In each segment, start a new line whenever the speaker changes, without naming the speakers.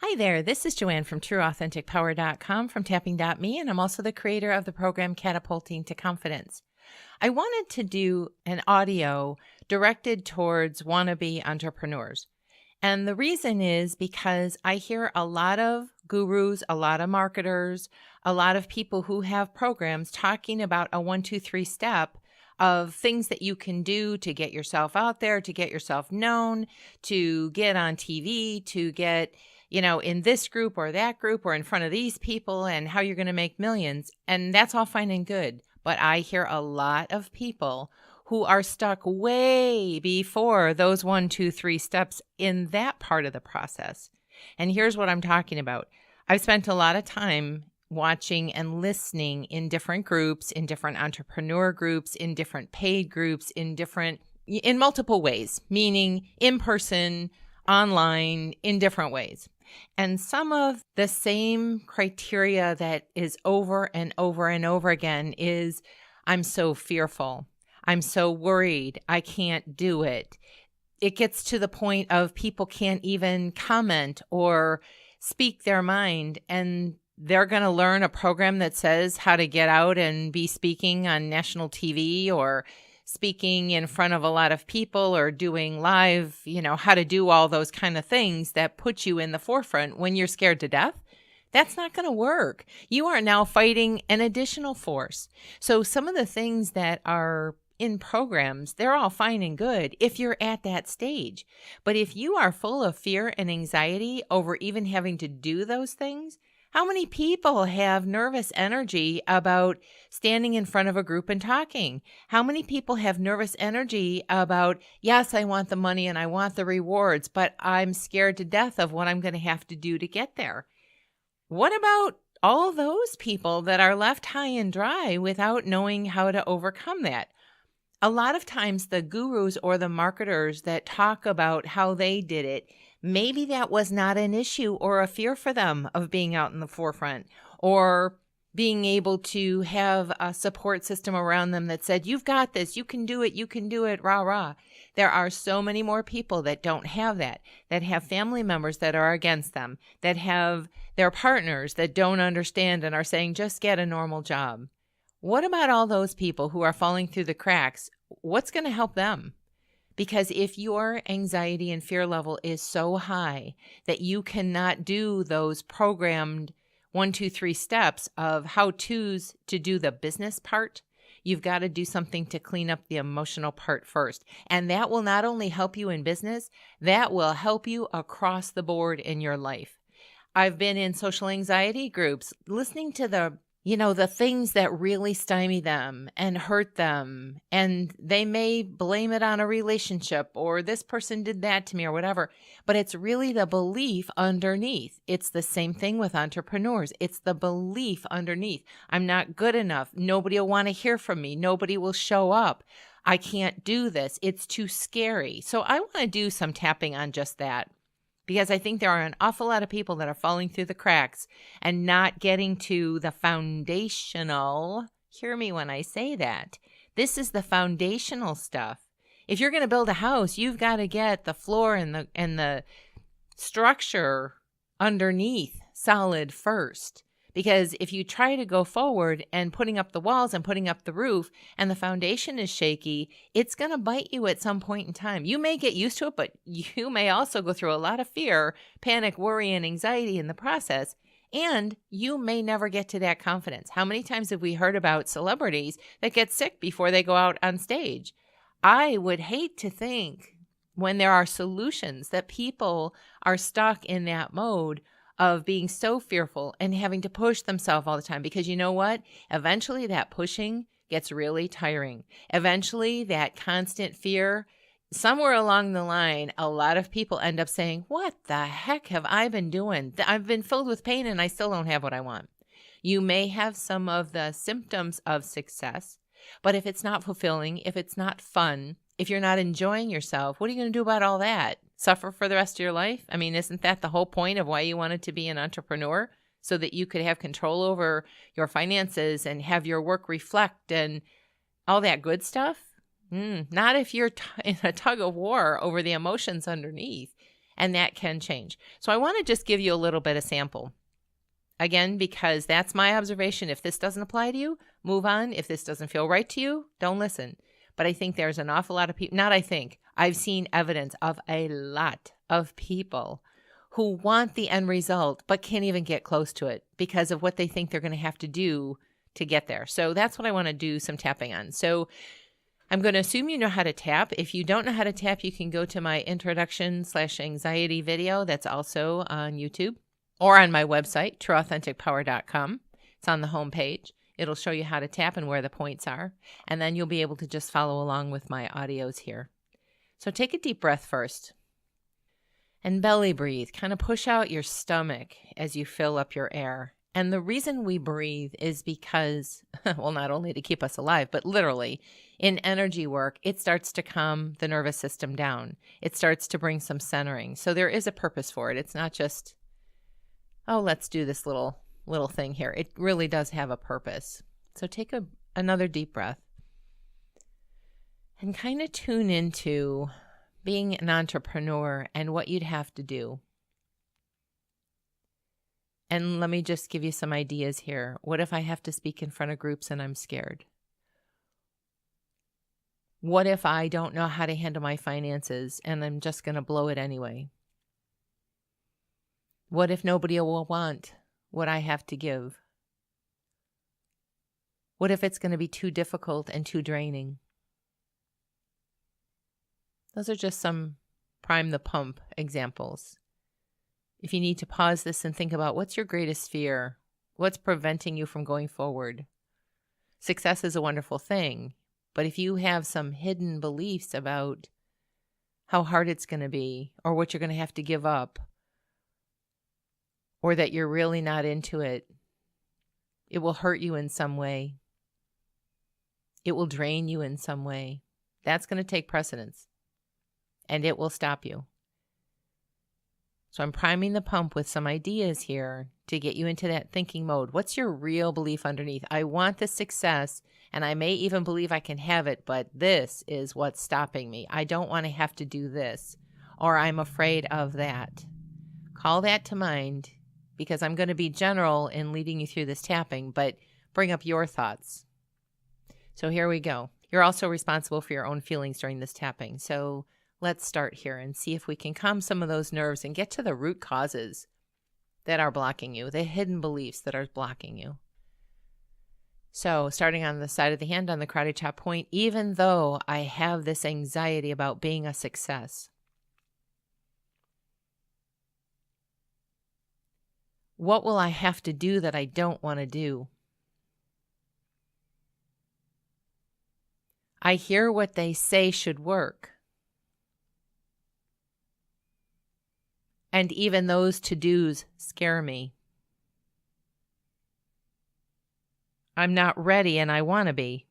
Hi there, this is Joanne from TrueAuthenticPower.com from Tapping.me, and I'm also the creator of the program Catapulting to Confidence. I wanted to do an audio directed towards wannabe entrepreneurs. And the reason is because I hear a lot of gurus, a lot of marketers, a lot of people who have programs talking about a 1, 2, 3 step of things that you can do to get yourself out there, to get yourself known, to get on TV, to get, in this group or that group or in front of these people and how you're going to make millions. And that's all fine and good. But I hear a lot of people who are stuck way before those 1, 2, 3 steps in that part of the process. And here's what I'm talking about. I've spent a lot of time watching and listening in different groups, in different entrepreneur groups, in different paid groups, in multiple ways, meaning in person, online, in different ways. And some of the same criteria that is over and over and over again is, I'm so fearful. I'm so worried. I can't do it. It gets to the point of people can't even comment or speak their mind, and they're going to learn a program that says how to get out and be speaking on national TV or speaking in front of a lot of people or doing live, how to do all those kind of things that put you in the forefront when you're scared to death. That's not going to work. You are now fighting an additional force. So some of the things that are in programs, they're all fine and good if you're at that stage. But if you are full of fear and anxiety over even having to do those things, how many people have nervous energy about standing in front of a group and talking? How many people have nervous energy about, yes, I want the money and I want the rewards, but I'm scared to death of what I'm going to have to do to get there? What about all those people that are left high and dry without knowing how to overcome that? A lot of times the gurus or the marketers that talk about how they did it, maybe that was not an issue or a fear for them of being out in the forefront or being able to have a support system around them that said, you've got this, you can do it, rah, rah. There are so many more people that don't have that have family members that are against them, that have their partners that don't understand and are saying, just get a normal job. What about all those people who are falling through the cracks? What's going to help them? Because if your anxiety and fear level is so high that you cannot do those programmed 1, 2, 3 steps of how-tos to do the business part, you've got to do something to clean up the emotional part first. And that will not only help you in business, that will help you across the board in your life. I've been in social anxiety groups listening to the things that really stymie them and hurt them, and they may blame it on a relationship or this person did that to me or whatever, but it's really the belief underneath. It's the same thing with entrepreneurs. It's the belief underneath. I'm not good enough. Nobody will want to hear from me. Nobody will show up. I can't do this. It's too scary. So I want to do some tapping on just that, because I think there are an awful lot of people that are falling through the cracks and not getting to the foundational. Hear me when I say that. This is the foundational stuff. If you're going to build a house, you've got to get the floor and the structure underneath solid first. Because if you try to go forward and putting up the walls and putting up the roof and the foundation is shaky, it's going to bite you at some point in time. You may get used to it, but you may also go through a lot of fear, panic, worry, and anxiety in the process. And you may never get to that confidence. How many times have we heard about celebrities that get sick before they go out on stage? I would hate to think when there are solutions that people are stuck in that mode of being so fearful and having to push themselves all the time. Because you know what? Eventually that pushing gets really tiring. Eventually that constant fear, somewhere along the line, a lot of people end up saying, what the heck have I been doing? I've been filled with pain and I still don't have what I want. You may have some of the symptoms of success, but if it's not fulfilling, if it's not fun, if you're not enjoying yourself, what are you going to do about all that? Suffer for the rest of your life? I mean, isn't that the whole point of why you wanted to be an entrepreneur? So that you could have control over your finances and have your work reflect and all that good stuff? Not if you're in a tug of war over the emotions underneath. And that can change. So I want to just give you a little bit of sample. Again, because that's my observation. If this doesn't apply to you, move on. If this doesn't feel right to you, don't listen. But I think there's an awful lot of people, I've seen evidence of a lot of people who want the end result, but can't even get close to it because of what they think they're going to have to do to get there. So that's what I want to do some tapping on. So I'm going to assume you know how to tap. If you don't know how to tap, you can go to my introduction/anxiety video. That's also on YouTube or on my website, trueauthenticpower.com. It's on the homepage. It'll show you how to tap and where the points are. And then you'll be able to just follow along with my audios here. So take a deep breath first. And belly breathe. Kind of push out your stomach as you fill up your air. And the reason we breathe is because, well, not only to keep us alive, but literally in energy work, it starts to calm the nervous system down. It starts to bring some centering. So there is a purpose for it. It's not just, oh, let's do this little thing here. It really does have a purpose. So take another deep breath and kind of tune into being an entrepreneur and what you'd have to do. And let me just give you some ideas here. What if I have to speak in front of groups and I'm scared? What if I don't know how to handle my finances and I'm just going to blow it anyway? What if nobody will want what I have to give? What if it's going to be too difficult and too draining? Those are just some prime the pump examples. If you need to pause this and think about what's your greatest fear, what's preventing you from going forward? Success is a wonderful thing, but if you have some hidden beliefs about how hard it's going to be or what you're going to have to give up or that you're really not into it, it will hurt you in some way. It will drain you in some way. That's going to take precedence and it will stop you. So I'm priming the pump with some ideas here to get you into that thinking mode. What's your real belief underneath? I want this success, and I may even believe I can have it, but this is what's stopping me. I don't want to have to do this, or I'm afraid of that. Call that to mind, because I'm going to be general in leading you through this tapping, but bring up your thoughts. So here we go. You're also responsible for your own feelings during this tapping. So let's start here and see if we can calm some of those nerves and get to the root causes that are blocking you, the hidden beliefs that are blocking you. So starting on the side of the hand on the karate chop point, even though I have this anxiety about being a success, what will I have to do that I don't want to do? I hear what they say should work. And even those to-dos scare me. I'm not ready and I want to be.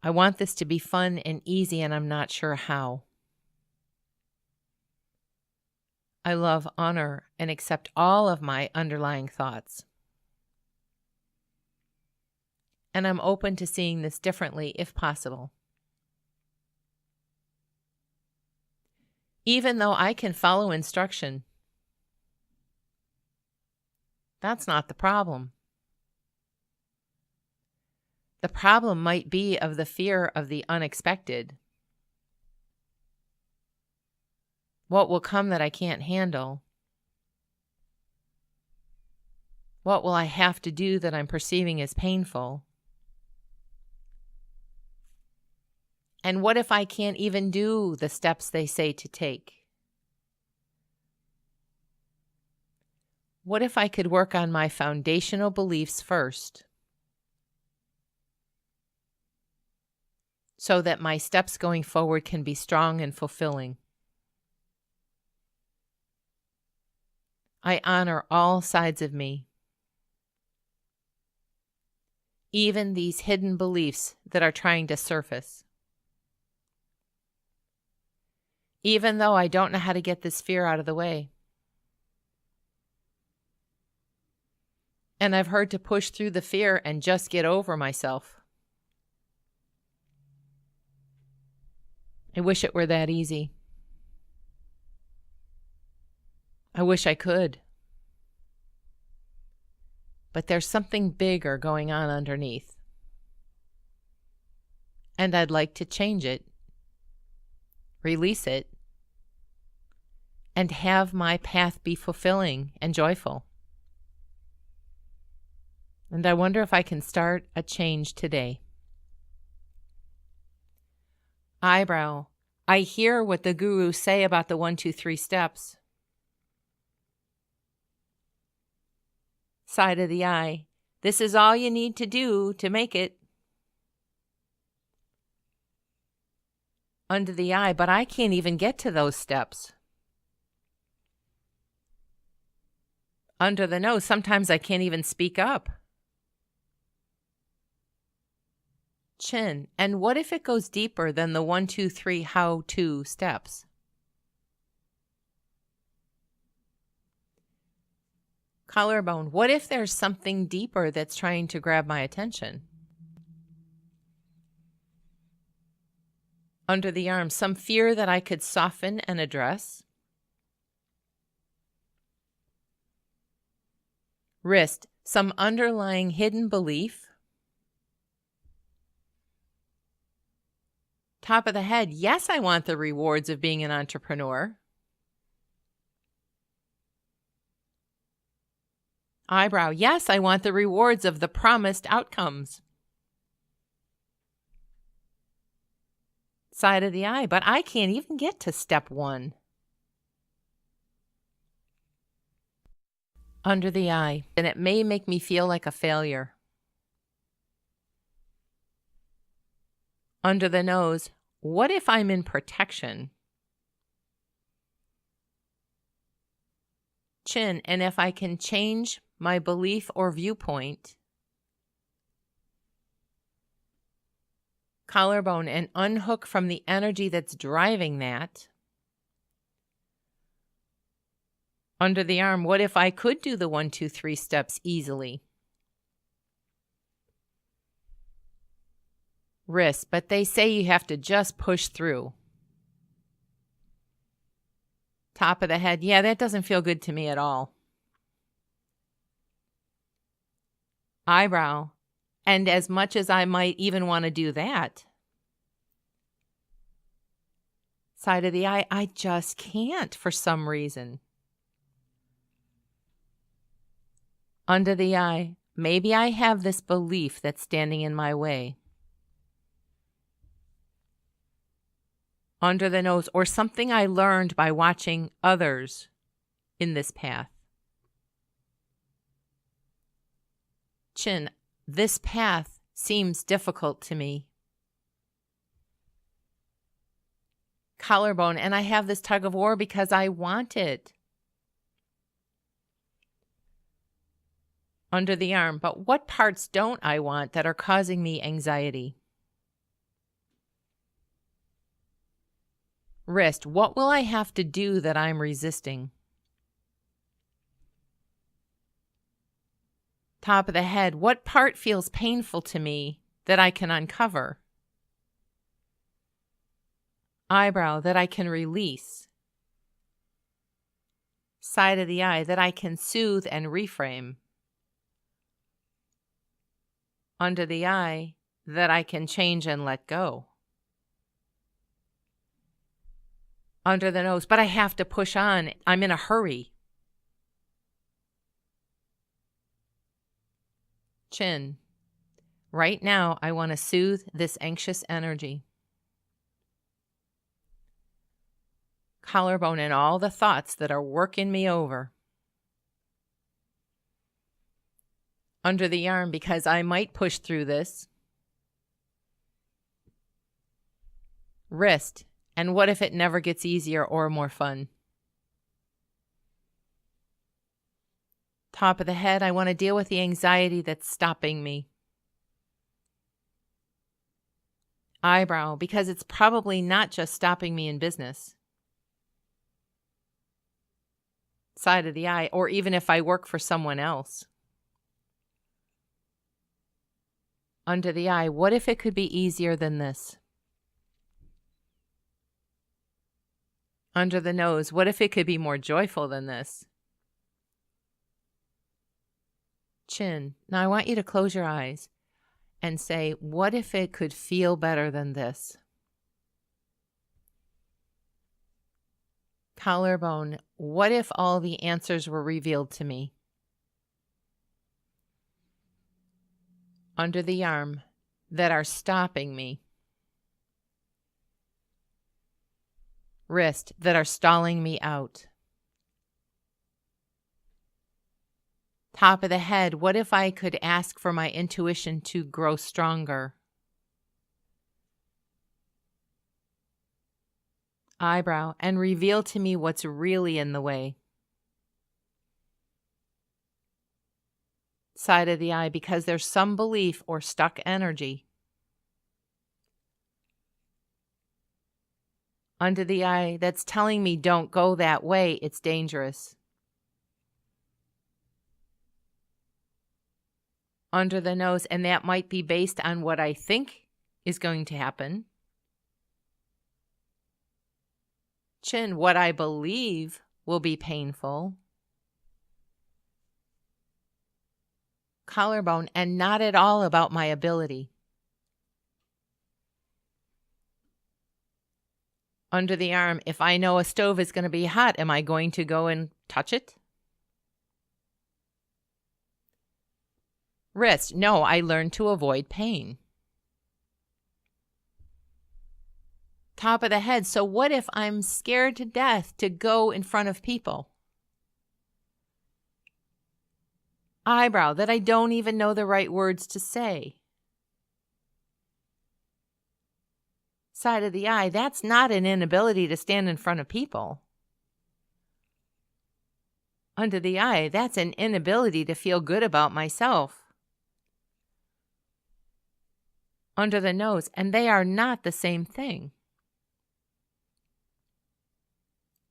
I want this to be fun and easy and I'm not sure how. I love, honor, and accept all of my underlying thoughts. And I'm open to seeing this differently if possible. Even though I can follow instruction, that's not the problem. The problem might be of the fear of the unexpected. What will come that I can't handle? What will I have to do that I'm perceiving as painful? And what if I can't even do the steps they say to take? What if I could work on my foundational beliefs first so that my steps going forward can be strong and fulfilling? I honor all sides of me, even these hidden beliefs that are trying to surface. Even though I don't know how to get this fear out of the way. And I've heard to push through the fear and just get over myself. I wish it were that easy. I wish I could. But there's something bigger going on underneath. And I'd like to change it, release it, and have my path be fulfilling and joyful. And I wonder if I can start a change today. Eyebrow. I hear what the gurus say about the 1, 2, 3 steps. Side of the eye. This is all you need to do to make it. Under the eye, but I can't even get to those steps. Under the nose, sometimes I can't even speak up. Chin. And what if it goes deeper than the 1, 2, 3 how-to steps? Collarbone. What if there's something deeper that's trying to grab my attention? Under the arm, some fear that I could soften and address. Wrist, some underlying hidden belief. Top of the head, yes, I want the rewards of being an entrepreneur. Eyebrow, yes, I want the rewards of the promised outcomes. Side of the eye, but I can't even get to step 1. Under the eye, and it may make me feel like a failure. Under the nose, what if I'm in protection? Chin, and if I can change my belief or viewpoint. Collarbone, and unhook from the energy that's driving that. Under the arm, what if I could do the 1, 2, 3 steps easily? Wrist, but they say you have to just push through. Top of the head, yeah, that doesn't feel good to me at all. Eyebrow, and as much as I might even want to do that. Side of the eye, I just can't for some reason. Under the eye, maybe I have this belief that's standing in my way. Under the nose, or something I learned by watching others in this path. Chin, this path seems difficult to me. Collarbone, and I have this tug of war because I want it. Under the arm, but what parts don't I want that are causing me anxiety? Wrist, what will I have to do that I'm resisting? Top of the head, what part feels painful to me that I can uncover? Eyebrow, that I can release. Side of the eye, that I can soothe and reframe. Under the eye, that I can change and let go. Under the nose, but I have to push on. I'm in a hurry. Chin, right now I want to soothe this anxious energy. Collarbone, and all the thoughts that are working me over. Under the arm, because I might push through this. Wrist, and what if it never gets easier or more fun? Top of the head, I want to deal with the anxiety that's stopping me. Eyebrow, because it's probably not just stopping me in business. Side of the eye, or even if I work for someone else. Under the eye, what if it could be easier than this? Under the nose, what if it could be more joyful than this? Chin. Now I want you to close your eyes and say, what if it could feel better than this? Collarbone. What if all the answers were revealed to me? Under the arm, that are stopping me. Wrist, that are stalling me out. Top of the head, what if I could ask for my intuition to grow stronger? Eyebrow, and reveal to me what's really in the way. Side of the eye, because there's some belief or stuck energy. Under the eye, that's telling me don't go that way, it's dangerous. Under the nose, and that might be based on what I think is going to happen. Chin, what I believe will be painful. Collarbone, and not at all about my ability. Under the arm, if I know a stove is going to be hot, am I going to go and touch it? Wrist, no, I learned to avoid pain. Top of the head, so what if I'm scared to death to go in front of people? Eyebrow, that I don't even know the right words to say. Side of the eye, that's not an inability to stand in front of people. Under the eye, that's an inability to feel good about myself. Under the nose, and they are not the same thing.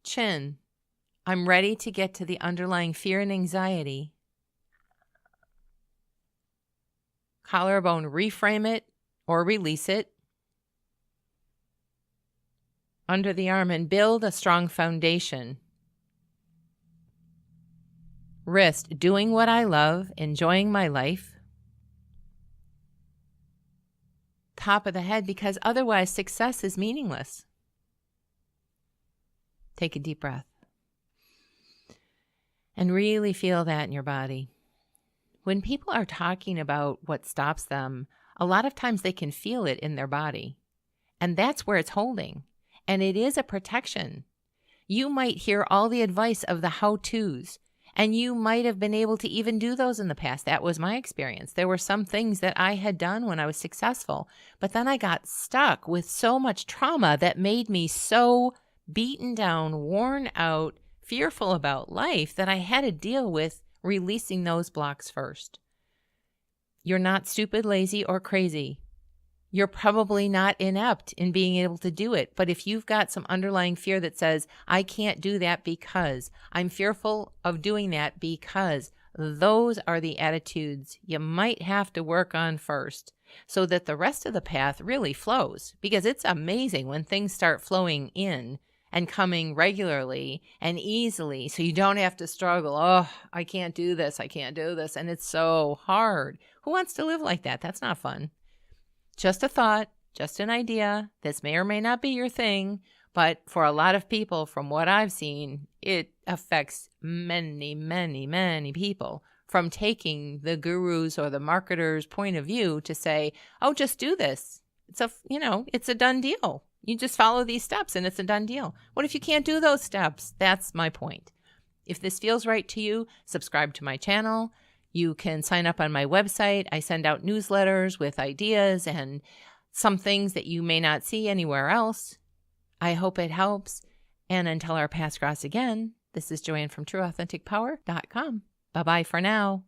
Chin, I'm ready to get to the underlying fear and anxiety. Collarbone, reframe it or release it. Under the arm, and build a strong foundation. Wrist, doing what I love, enjoying my life. Top of the head, because otherwise success is meaningless. Take a deep breath. And really feel that in your body. When people are talking about what stops them, a lot of times they can feel it in their body. And that's where it's holding. And it is a protection. You might hear all the advice of the how-tos, and you might have been able to even do those in the past. That was my experience. There were some things that I had done when I was successful, but then I got stuck with so much trauma that made me so beaten down, worn out, fearful about life that I had to deal with releasing those blocks first. You're not stupid, lazy, or crazy. You're probably not inept in being able to do it. But if you've got some underlying fear that says, I can't do that because, I'm fearful of doing that because, those are the attitudes you might have to work on first so that the rest of the path really flows. Because it's amazing when things start flowing in and coming regularly and easily, so you don't have to struggle. Oh, I can't do this. I can't do this. And it's so hard. Who wants to live like that? That's not fun. Just a thought, just an idea. This may or may not be your thing, but for a lot of people, from what I've seen, it affects many, many, many people, from taking the guru's or the marketer's point of view to say, oh, just do this. It's a done deal. You just follow these steps and it's a done deal. What if you can't do those steps? That's my point. If this feels right to you, subscribe to my channel. You can sign up on my website. I send out newsletters with ideas and some things that you may not see anywhere else. I hope it helps. And until our paths cross again, this is Joanne from TrueAuthenticPower.com. Bye-bye for now.